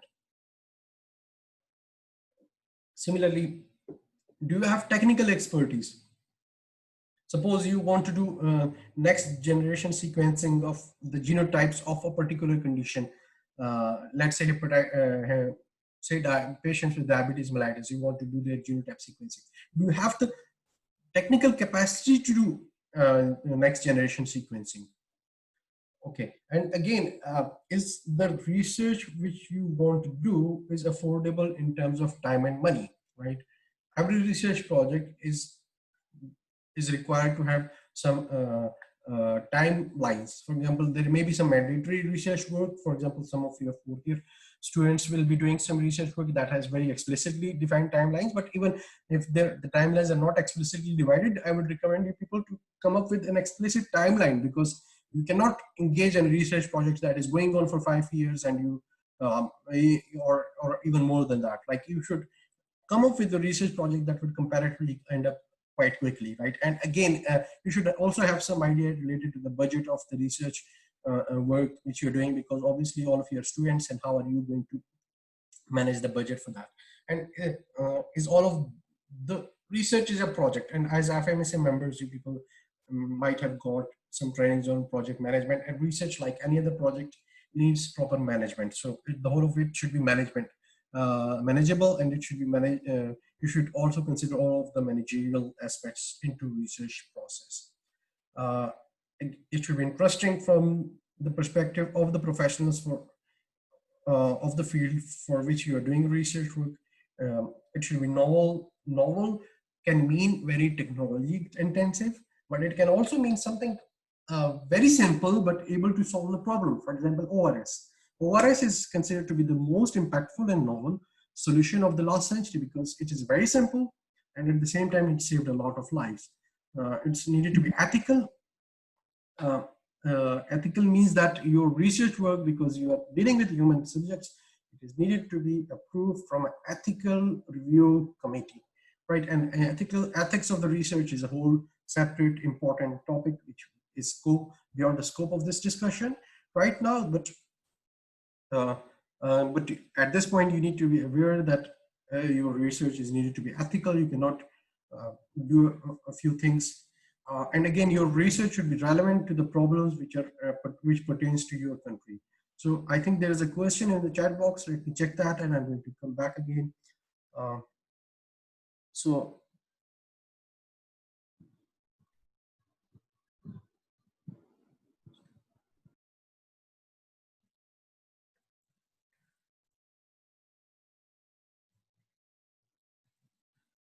S1: Similarly, do you have technical expertise? Suppose you want to do next generation sequencing of the genotypes of a particular condition. Let's say patients with diabetes mellitus, you want to do their genotype sequencing. You have the technical capacity to do next generation sequencing. Okay, and again, is the research which you want to do is affordable in terms of time and money, right? Every research project is required to have some timelines. For example, there may be some mandatory research work. For example, some of your fourth year students will be doing some research work that has very explicitly defined timelines. But even if the timelines are not explicitly divided, I would recommend you people to come up with an explicit timeline, because you cannot engage in research projects that is going on for 5 years and you or even more than that. Like you should come up with a research project that would comparatively end up quite quickly, right? And again, you should also have some idea related to the budget of the research work which you're doing, because obviously all of your students, and how are you going to manage the budget for that? And is all of the research is a project, and as IFMSA members, you people might have got some trainings on project management, and research, like any other project, needs proper management. So the whole of it should be manageable, and it should be managed. You should also consider all of the managerial aspects into research process. Uh, it should be interesting from the perspective of the professionals of the field for which you are doing research work. It should be novel. Novel can mean very technology intensive, but it can also mean something very simple but able to solve the problem. For example, ORS. ORS is considered to be the most impactful and novel solution of the last century because it is very simple, and at the same time it saved a lot of lives. It's needed to be ethical. uh, Ethical means that your research work, because you are dealing with human subjects, it is needed to be approved from an ethical review committee, right? And ethics of the research is a whole separate important topic which is beyond the scope of this discussion right now. Uh, but at this point, you need to be aware that your research is needed to be ethical. You cannot do a few things. And again, your research should be relevant to the problems which pertains to your country. So I think there is a question in the chat box. Let me check that, and I'm going to come back again. Uh, so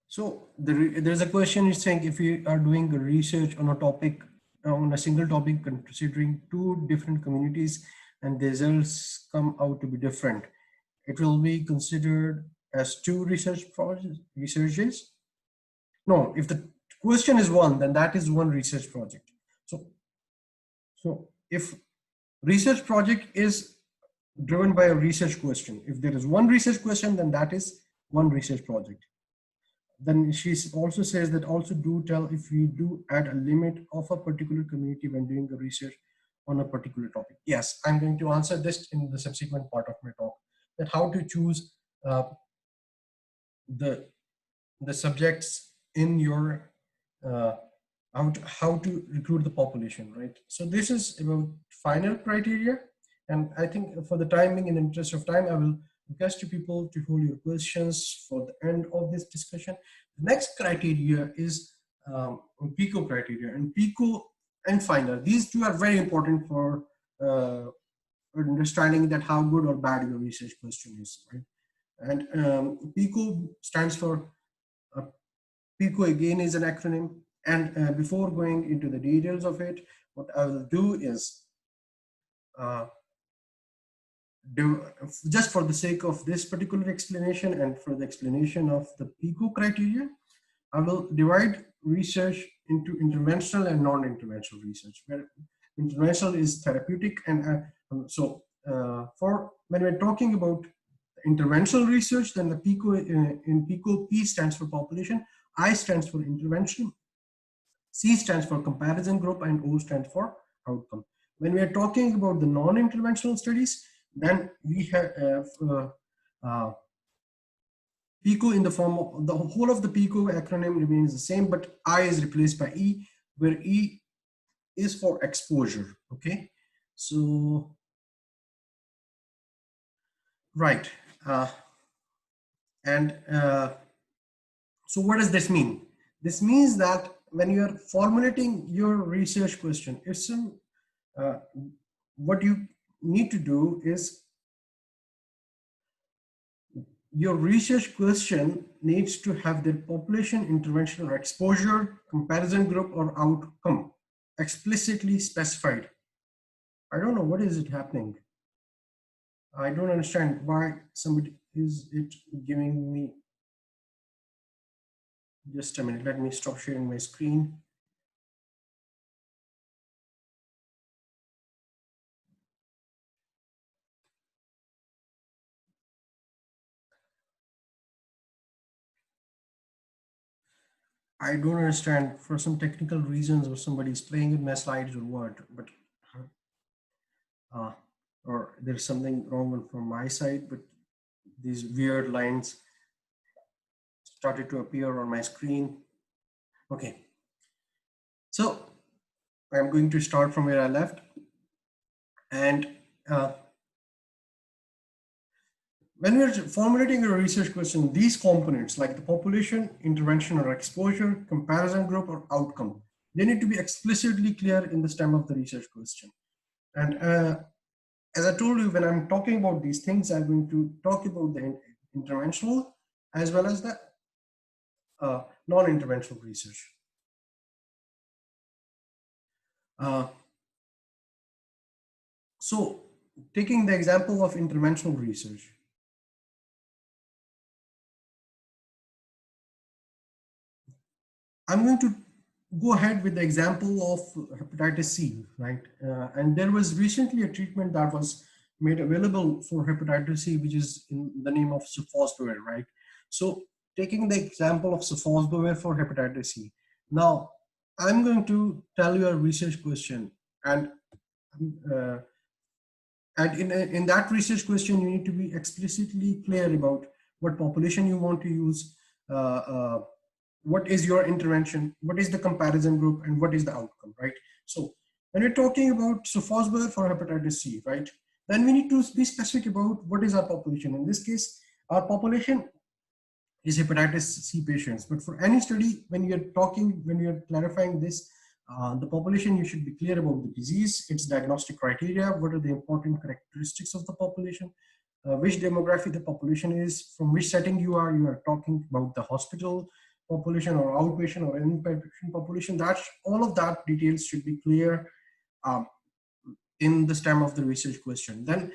S1: So there's a question is saying, if you are doing a research on a topic, on a single topic, considering two different communities, and the results come out to be different, it will be considered as two research projects, researches? No, if the question is one, then that is one research project. So, so if research project is driven by a research question, if there is one research question, then that is one research project. Then she also says that also do tell if you do add a limit of a particular community when doing the research on a particular topic. Yes, I'm going to answer this in the subsequent part of my talk, that how to choose uh, the subjects in your how to recruit the population, right? So this is about final criteria, and I think for the timing, in the interest of time, I will request you people to hold your questions for the end of this discussion. The next criteria is PICO criteria, and PICO and final. These two are very important for understanding that how good or bad your research question is, right? And PICO stands for PICO again is an acronym. And before going into the details of it, what I will do is uh, just for the sake of this particular explanation and for the explanation of the PICO criteria, I will divide research into interventional and non-interventional research, where interventional is therapeutic. And for when we're talking about interventional research, then the PICO, in PICO, P stands for population, I stands for intervention, C stands for comparison group, and O stands for outcome. When we are talking about the non-interventional studies, then we have PICO in the form of the whole of the PICO acronym remains the same, but I is replaced by E, where E is for exposure. Okay, so right, and so what does this mean? This means that when you are formulating your research question, it's what you need to do is your research question needs to have the population, intervention, or exposure, comparison group, or outcome explicitly specified. I don't know what is it happening. I don't understand why somebody is it giving me. Just a minute, let me stop sharing my screen. I don't understand for some technical reasons, or somebody's playing with my slides or what, but uh, or there's something wrong from my side, but these weird lines started to appear on my screen. Okay, so I'm going to start from where I left. And uh, when we're formulating a research question, these components like the population, intervention or exposure, comparison group or outcome, they need to be explicitly clear in the stem of the research question. And as I told you, when I'm talking about these things, I'm going to talk about the interventional as well as the non-interventional research. Uh, so taking the example of interventional research, I'm going to go ahead with the example of hepatitis C, right? And there was recently a treatment that was made available for hepatitis C, which is in the name of sofosbuvir, right? So taking the example of sofosbuvir for hepatitis C. Now, I'm going to tell you a research question, and uh, in that research question, you need to be explicitly clear about what population you want to use, uh, uh, what is your intervention, what is the comparison group, and what is the outcome, right? So when we're talking about sofosbuvir for hepatitis C, right, then we need to be specific about what is our population. In this case, our population is hepatitis C patients. But for any study, when you're clarifying this, the population, you should be clear about the disease, its diagnostic criteria, what are the important characteristics of the population, which demography the population is, from which setting you are talking about the hospital population or outpatient or inpatient population. That's all of that details should be clear um, in the stem of the research question. Then,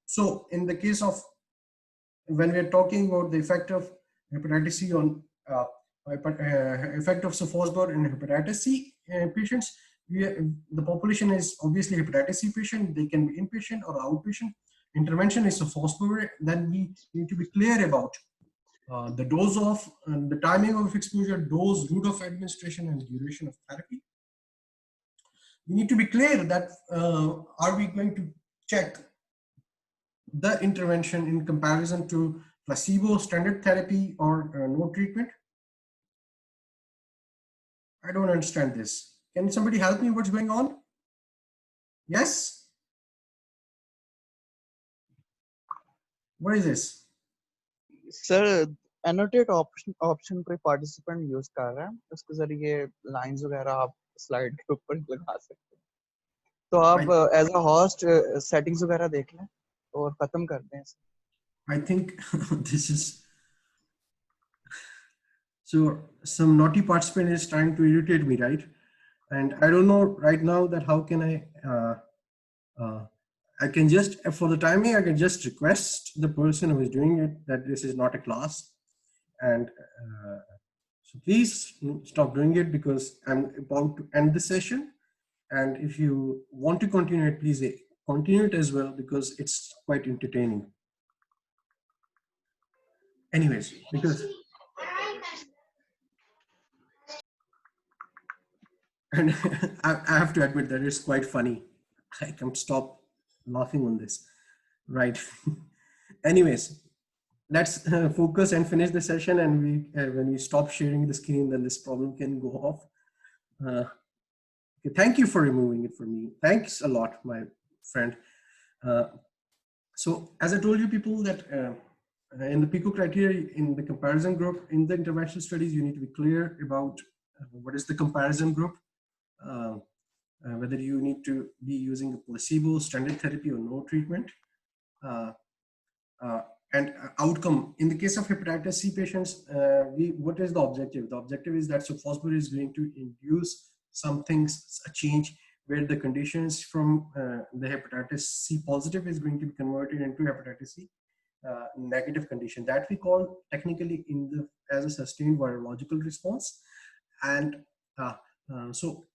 S1: so in the case of when we're talking about the effect of hepatitis C on effect of sofosbuvir in hepatitis C patients, the population is obviously hepatitis C patient. They can be inpatient or outpatient. Intervention is sofosbuvir. Then we need to be clear about the dose of and the timing of exposure, dose, route of administration, and duration of therapy. We need to be clear that are we going to check the intervention in comparison to placebo, standard therapy, or no treatment? I don't understand this. Can somebody help me? What's going on? Yes? What is this?
S2: Sir annotate option कोई participant use कर रहा है, उसके जरिए lines वगैरह आप slide के ऊपर लगा सकते हैं। तो आप एज अ होस्ट सेटिंग्स वगैरह देख लें और खत्म कर दें।
S1: I think this is so some naughty participant is trying to irritate me, right? And I don't know right now that how can I can just, for the timing, I can just request the person who is doing it that this is not a class. And so please stop doing it because I'm about to end the session. And if you want to continue it, please continue it as well because it's quite entertaining. Anyways, because and I have to admit that it's quite funny. I can't stop laughing on this, right? Anyways, let's focus and finish the session. And when we stop sharing the screen, then this problem can go off. Okay, thank you for removing it for me. Thanks a lot, my friend. So as I told you people that in the PICO criteria, in the comparison group, in the intervention studies, you need to be clear about what is the comparison group, whether you need to be using a placebo, standard therapy, or no treatment. And outcome. In the case of hepatitis C patients, what is the objective? The objective is that sofosbuvir is going to induce some things, a change where the conditions from the hepatitis C positive is going to be converted into hepatitis C negative condition that we call technically as a sustained virological response. And so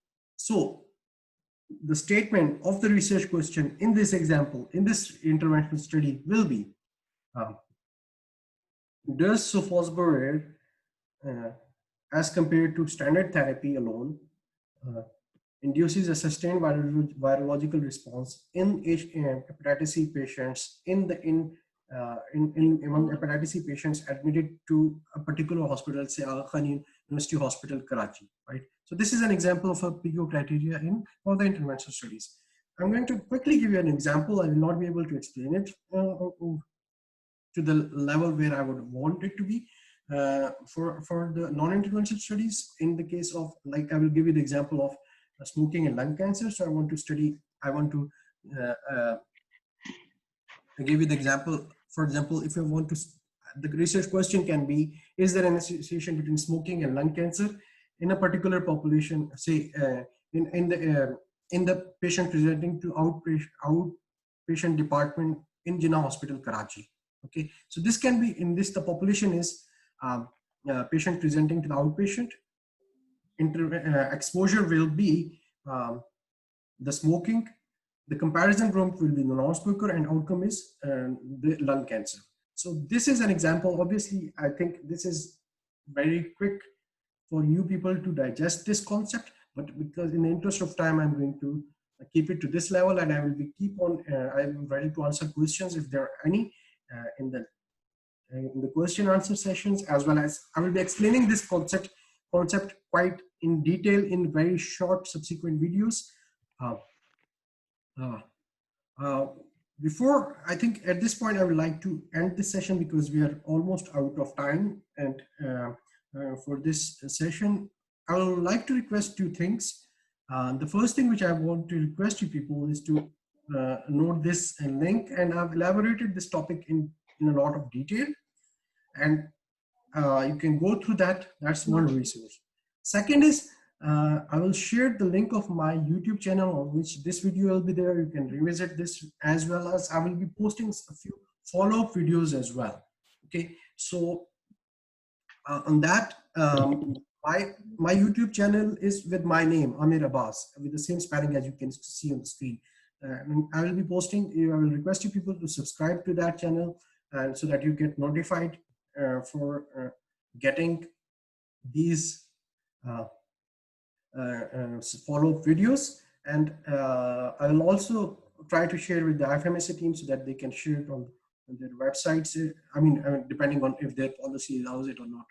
S1: the statement of the research question in this example, in this interventional study will be, does sofosbuvir as compared to standard therapy alone, uh, induces a sustained virological response in hepatitis C patients in among hepatitis C patients admitted to a particular hospital, say Aga Khan University Hospital, Karachi, right? So this is an example of a PO criteria in all the intervention studies. I'm going to quickly give you an example. I will not be able to explain it to the level where I would want it to be. For the non-intervention studies, in the case of, like, I will give you the example of smoking and lung cancer. So I want to give you the example. For example, if you want to, the research question can be, is there an association between smoking and lung cancer in a particular population, say in the patient presenting to outpatient department in Jinnah Hospital, Karachi. Okay, so this can be, in this the population is patient presenting to the outpatient. Exposure will be the smoking, the comparison group will be the non-smoker, and outcome is the lung cancer. So this is an example. Obviously, I think this is very quick for you people to digest this concept, but because in the interest of time, I'm going to keep it to this level, and I will be I'm ready to answer questions if there are any in the question answer sessions, as well as I will be explaining this concept quite in detail in very short subsequent videos. Uh, uh, uh, Before, I think at this point, I would like to end this session because we are almost out of time. And for this session, I would like to request two things. The first thing which I want to request you people is to note this link, and I've elaborated this topic in a lot of detail, and you can go through that. That's one resource. Second is, I will share the link of my YouTube channel on which this video will be there. You can revisit this, as well as I will be posting a few follow-up videos as well. Okay, so on that, my YouTube channel is with my name, Aamir Abbas, with the same spelling as you can see on the screen. I will be posting, I will request you people to subscribe to that channel, and so that you get notified for getting these follow-up videos. And I will also try to share with the IFMSA team so that they can share it on their websites. I mean, depending on if their policy allows it or not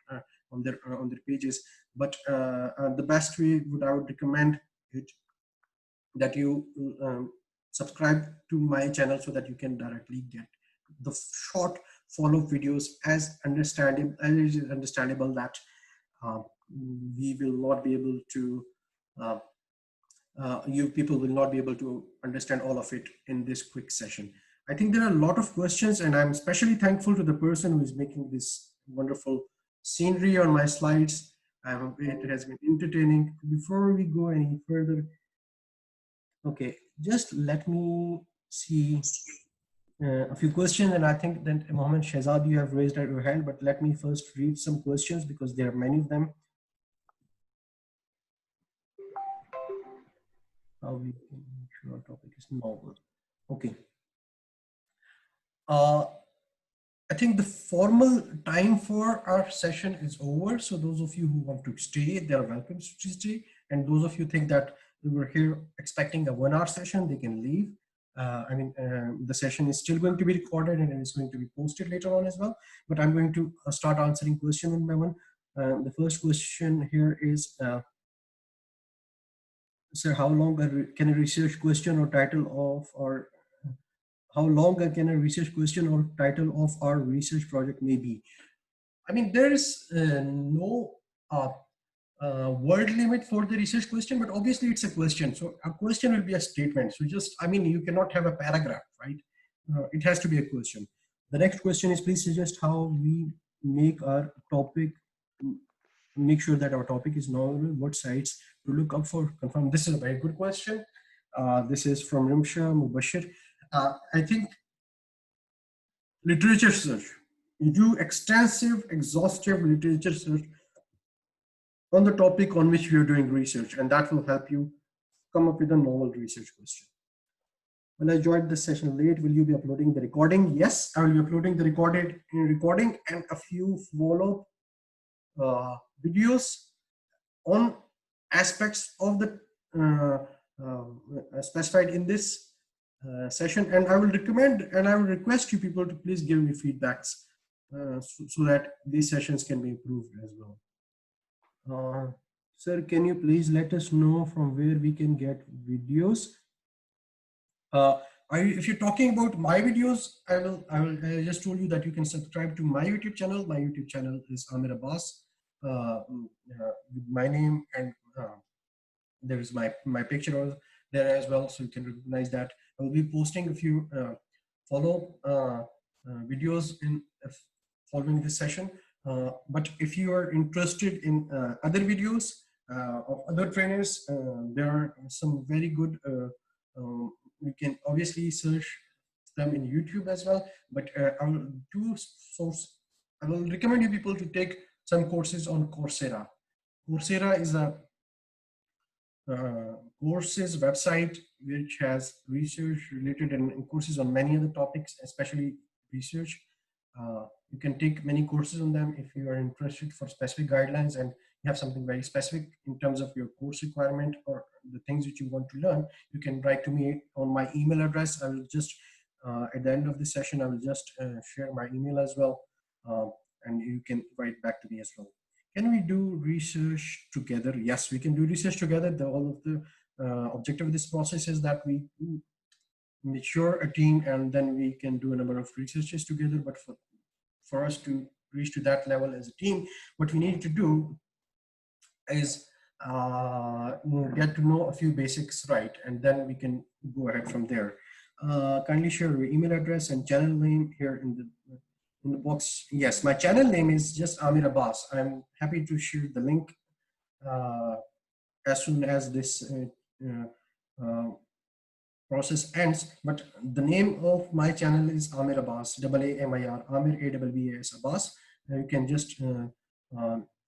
S1: on their pages. But the best way I would recommend it that you subscribe to my channel so that you can directly get the short follow-up videos, as understandable that we will not be able to you people will not be able to understand all of it in this quick session. I think there are a lot of questions, and I'm especially thankful to the person who is making this wonderful scenery on my slides. It has been entertaining. Before we go any further, okay, just let me see a few questions, and I think that Mohammed Shehzad, you have raised your hand, but let me first read some questions because there are many of them. How we can make sure our topic is novel. Okay. I think the formal time for our session is over. So those of you who want to stay, they are welcome to stay. And those of you think that we were here expecting a 1 hour session, they can leave. The session is still going to be recorded and it is going to be posted later on as well. But I'm going to start answering question one by one. The first question here is, sir, how long can a research question or title of our how long can a research question or title of our research project may be? I mean, there is no word limit for the research question, but obviously it's a question. So a question will be a statement. So just, I mean, you cannot have a paragraph, right? It has to be a question. The next question is, please suggest how we make our topic, make sure that our topic is novel, what sites to look up for, confirm. This is a very good question. This is from Rimsha Mubashir. I think literature search. You do extensive, exhaustive literature search on the topic on which we are doing research, and that will help you come up with a novel research question. When I joined this session late, will you be uploading the recording? Yes, I will be uploading the recording and a few follow-up videos on aspects of the specified in this session, and I will recommend and I will request you people to please give me feedbacks so that these sessions can be improved as well. Sir, can you please let us know from where we can get videos? If you're talking about my videos, I just told you that you can subscribe to my YouTube channel. My YouTube channel is Aamir Abbas, with my name, and there is my picture there as well, so you can recognize that. I will be posting a few follow videos in following this session. But if you are interested in other videos of other trainers, there are some very good. You can obviously search them in YouTube as well. But I will do source. I will recommend you people to take some courses on Coursera. Coursera is a courses website which has research related and courses on many other topics, especially research. You can take many courses on them if you are interested for specific guidelines and you have something very specific in terms of your course requirement or the things which you want to learn. You can write to me on my email address. I will just at the end of the session I will just share my email as well, and you can write back to me as well. Can we do research together? Yes, we can do research together. All of the objective of this process is that we mature a team and then we can do a number of researches together. But for us to reach to that level as a team, what we need to do is get to know a few basics right, and then we can go ahead from there. Kindly share your email address and channel name here in the box. Yes, my channel name is just Aamir Abbas. I'm happy to share the link as soon as this process ends. But the name of my channel is Aamir Abbas, Aamir, Aamir, Abbas, Abbas. You can just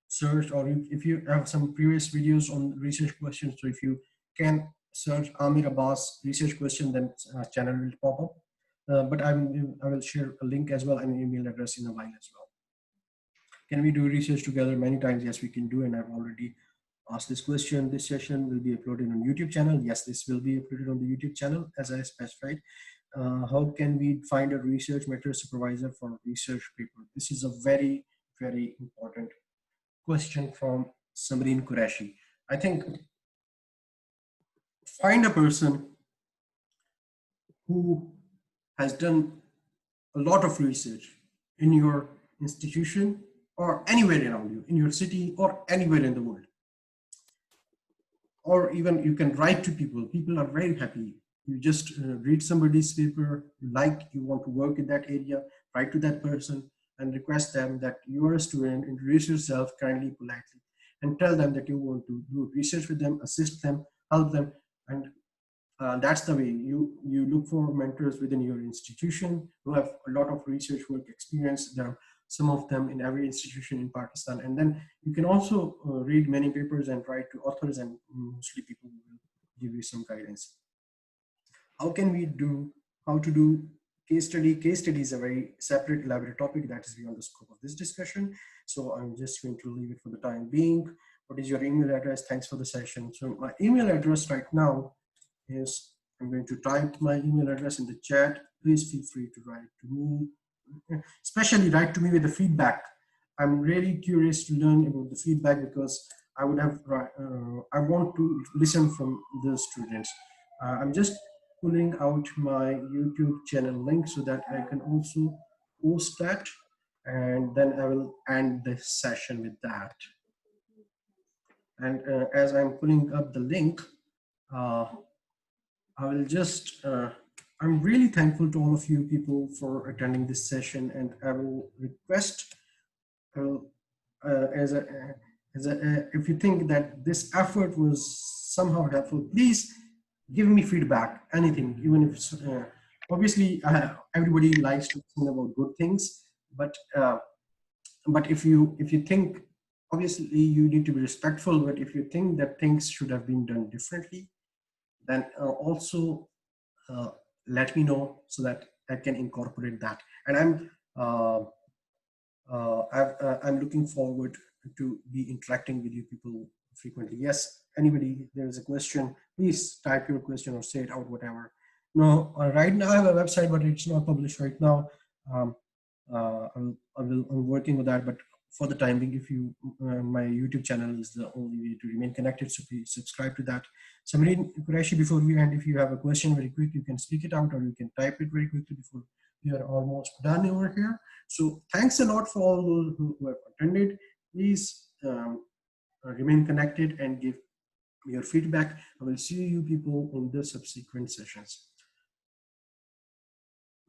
S1: search, or if you have some previous videos on research questions, so if you can search Aamir Abbas research question, then channel will pop up. But I will share a link as well and an email address in a while as well. Can we do research together? Many times, yes, we can do, and I've already asked this question. This session will be uploaded on YouTube channel. Yes, this will be uploaded on the YouTube channel as I specified. How can we find a research matter supervisor for research paper? This is a very, very important question from Samreen Qureshi. I think find a person who has done a lot of research in your institution or anywhere around you, in your city or anywhere in the world. Or even you can write to people. People are very happy. You just read somebody's paper, you want to work in that area, write to that person and request them that you are a student, introduce yourself kindly, politely, and tell them that you want to do research with them, assist them, help them. And that's the way you look for mentors within your institution who have a lot of research work experience. There are some of them in every institution in Pakistan. And then you can also read many papers and write to authors, and mostly people will give you some guidance. How to do case study? Case study is a very separate elaborate topic that is beyond the scope of this discussion. So I'm just going to leave it for the time being. What is your email address? Thanks for the session. So my email address right now is, I'm going to type my email address in the chat. Please feel free to write to me, especially write to me with the feedback. I'm really curious to learn about the feedback because I want to listen from the students. I'm just pulling out my YouTube channel link so that I can also post that, and then I will end this session with that. And as I'm pulling up the link, I will just, I'm really thankful to all of you people for attending this session, and I will request, if you think that this effort was somehow helpful, please give me feedback, anything, even if it's, obviously everybody likes to listen about good things, but if you think, obviously you need to be respectful, but if you think that things should have been done differently, then also let me know so that I can incorporate that. And I'm looking forward to be interacting with you people frequently. Yes, anybody, there is a question, please type your question or say it out, whatever. No, right now I have a website, but it's not published right now. Um, I'm working with that, but for the time being, if you, my YouTube channel is the only way to remain connected, so please subscribe to that. Somebody, Qureshi, before we end, if you have a question very quick, you can speak it out or you can type it very quickly before we are almost done over here. So thanks a lot for all those who have attended. Please remain connected and give your feedback. I will see you people in the subsequent sessions.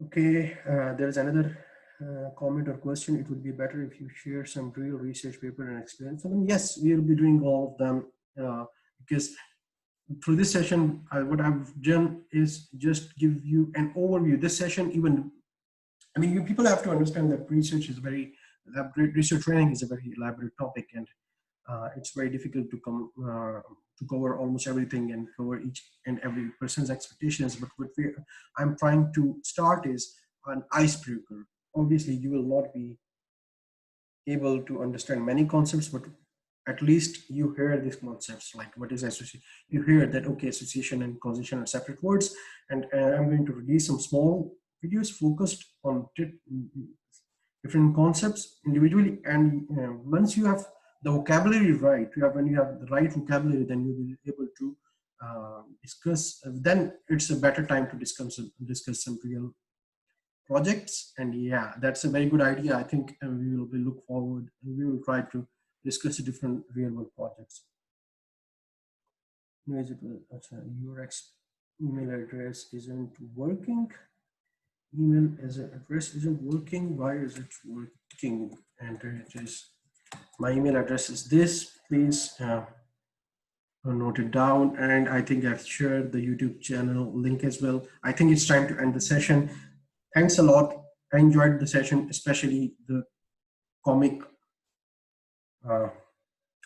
S1: Okay, there is another comment or question. It would be better if you share some real research paper and experience for them. Yes, we will be doing all of them because through this session, what I've done is just give you an overview. This session, even, I mean, you people have to understand that research is very, research training is a very elaborate topic, and it's very difficult to come to cover almost everything and cover each and every person's expectations. But what I'm trying to start is an icebreaker. Obviously, you will not be able to understand many concepts, but at least you hear these concepts, like what is association. You hear that, okay, association and causation are separate words, and I'm going to release some small videos focused on different concepts individually. And once you have the vocabulary right, when you have the right vocabulary, then you will be able to discuss. Then it's a better time to discuss some real projects. And yeah, that's a very good idea. I think we will look forward and we will try to discuss different real world projects. Your email address isn't working. Email address isn't working. Why is it working? And it is, my email address is this. Please note it down. And I think I've shared the YouTube channel link as well. I think it's time to end the session. Thanks a lot. I enjoyed the session, especially the comic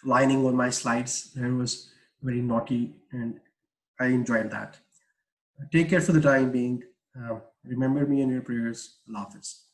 S1: lining on my slides. It was very naughty and I enjoyed that. Take care for the time being. Remember me in your prayers. Allah Hafiz.